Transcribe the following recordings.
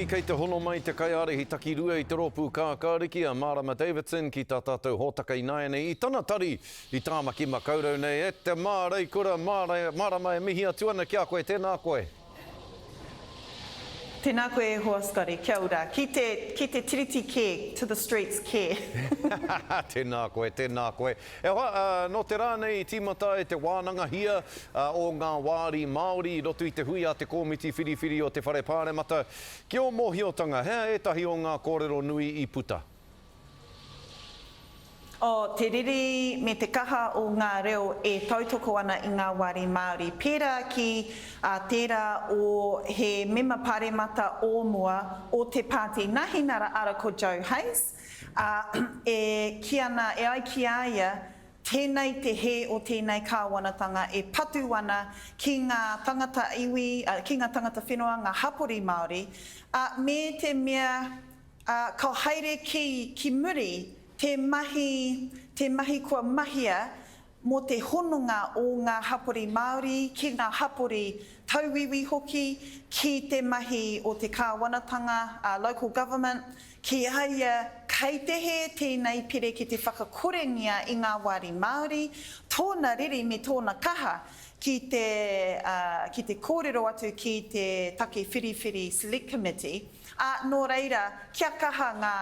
Kei te hono mai te kaiarehi taki rua i te rōpū kākāriki a Marama Davidson ki tā tātou hōtaka i nāianei i tana tari i tāmaki makaurau nei. E te mārei kura Marama e mihi atu ana kia koe, tēnā koe. Tēnā koe e hoa Scotty, kia ora. Ki te tiriti care, to the streets care. Tēnā koe, tēnā koe. E hoa, no te rānei i tīmata e te wānanga hia o ngā wāri Māori i roto i te hui a te kōmiti whiriwhiri o te whare pāremata. Kia o mōhiotanga, hea etahi o ngā kōrero nui i puta? O te riri me te kaha o ngā reo e tautoko ana i ngā wāri Māori. Pērā ki tērā o he mema pāremata o mua o te pāti Nahinara ara ko Joe Hayes. E ki ana, e ai ki aia, tēnei te he o tēnei kāwanatanga e patu ana ki ngā tangata iwi, ki ngā tangata whenua, ngā hapori Māori. Me te mea, ka haere ki muri, te mahi kua mahia mo te hononga o ngā hapori Māori, ki ngā hapori tauiwi hoki, ki te mahi o te kāwanatanga, local government, ki aia kei tehe tēnei pire ki te whakakorengia i ngā wāri Māori, tōna riri me tōna kaha ki te kōrero atu ki te Take Whiriwhiri Select Committee, nō reira kia kaha ngā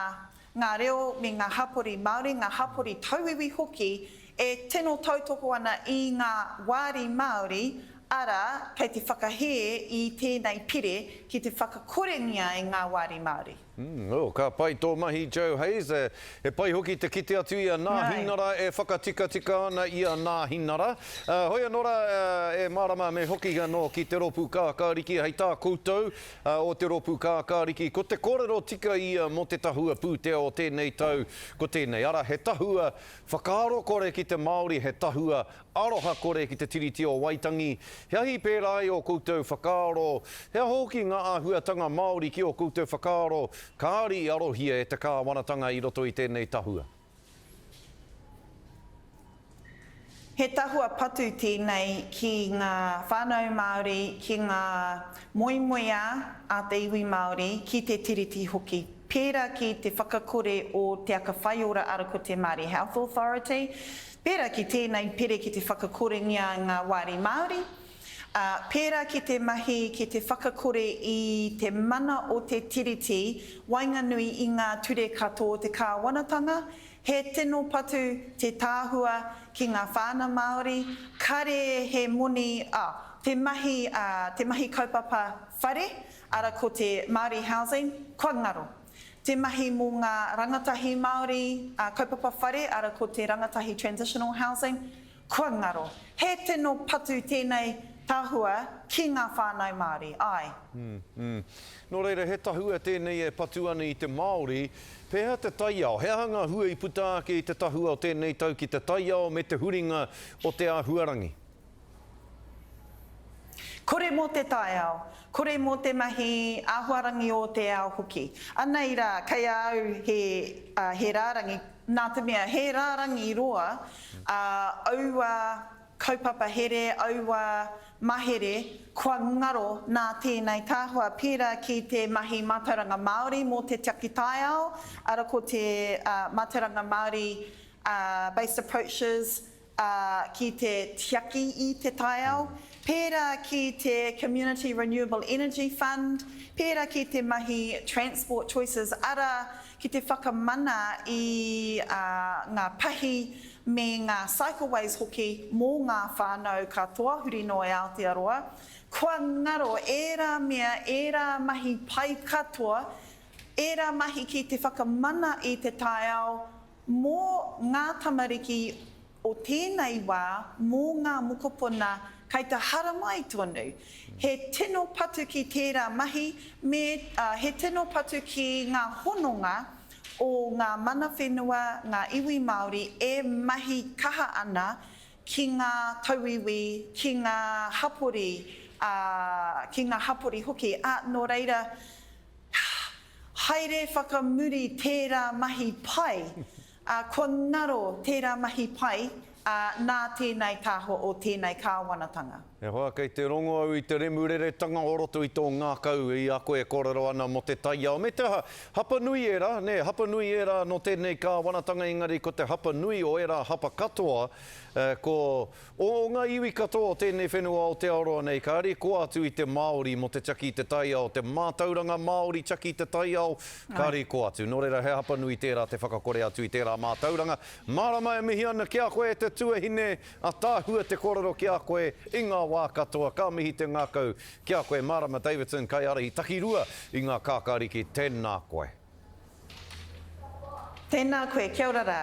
reo me ngā hapori Māori, ngā hapori tauiwi hoki, e tino tautoko ana i ngā wāri Māori, ara kei te whakahe i tēnei pire ki te whakakorengia i ngā wāri Māori. Ka pai tō mahi Joe Hayes, e pai hoki te kite atu i a Nāhinara, e whakatika ana i a Nāhinara. Hoi anora e Marama me hoki no ki te rōpū kākāriki, hei tā koutou o te rōpū kākāriki. Ko te kōrero tika i mo te tahua pūtea o tēnei tau, ko tēnei ara, he tahua whakaaro kore ki te Māori, he tahua aroha kore ki te tiriti o Waitangi. Hea hi pērai o koutou whakaaro, hea hoki ngā āhuatanga Māori ki o koutou whakaaro, kāri i arohia e te kāwanatanga i roto i tēnei tahua? He tahua patu tēnei ki ngā whānau Māori, ki ngā moimoia a te iwi Māori, ki te tiriti hoki. Pērā ki te whakakore o te aka whaiora ara ko te Māori Health Authority, pērā ki tēnei pere ki te whakakorengia ngā wāri Māori, pērā ki te mahi, ki te whakakore i te mana o te tiriti, wainganui i ngā ture katoa o te kāwanatanga, he tino patu te tāhua ki ngā whāna Māori, kare he moni, te mahi kaupapa whare, ara ko te Māori Housing, kua ngaro. Te mahi mō ngā rangatahi Māori, kaupapa whare, ara ko te rangatahi Transitional Housing, kua ngaro. He tino patu tēnei tahua ki ngā whānau Māori, ai. Nō reira, he tahua tēnei e patu ana i te Māori, pēhea te taiao, he hanga hua i puta ake i te tahua o tēnei tau ki te taiao me te huringa o te āhuarangi? Kore mō te taiao, kore mō te mahi āhuarangi o te ao hoki. Anei rā, kei au he rārangi, nā te mea, he rārangi roa, aua kaupapa here, aua mahere, kua ngaro nā tēnei tāhua pērā ki te mahi mātauranga Māori mō te Taki Taiao, ara ko te mātauranga Māori based approaches ki te tiaki i te taiao, pērā ki te Community Renewable Energy Fund, pērā ki te mahi Transport Choices, ara ki te whakamana i ngā pahi me ngā cycleways hoki mō ngā whānau katoa, huri no e Aotearoa. Kua ngaro, era mea, era mahi pai katoa, era mahi ki te whakamana i te taiao, mō ngā tamariki o tēnei wā, mō ngā mokopuna, kei te haramai tonu. He tino patu ki tērā mahi, he tino patu ki ngā hononga o ngā mana whenua, ngā iwi Māori, e mahi kaha ana ki ngā tauiwi, ki ngā hapori hoki. Nō reira, haere whakamuri tērā mahi pai, ko ngaro tērā mahi pai, nā tēnei tāho o tēnei kāwanatanga. E hoa kei te rongo au I te remurere tanga oroto I tō ngā kau I a koe korero ana mo te taiao. Me te hapa nui era, ne, hapa nui era no tēnei kāwanatanga engari ko te hapa nui o era hapa katoa, ko o ngā iwi katoa o tēnei whenua o te aroa nei, ka ari ko atu I te Māori mo te taki te taiao, te mātauranga Māori taki te taiao, ka ari ko atu. Nō reira he hapa nui tērā te whakakore atu I tērā mātauranga. Marama e mihi ana kia koe te tuahine a tāhua te korero kia koe I ngā wā katoa, ka mihi te ngākau, kia koe Marama Davidson, kai ara I takirua I ngā kākāriki, tēnā koe. Tēnā koe, kia ora rā.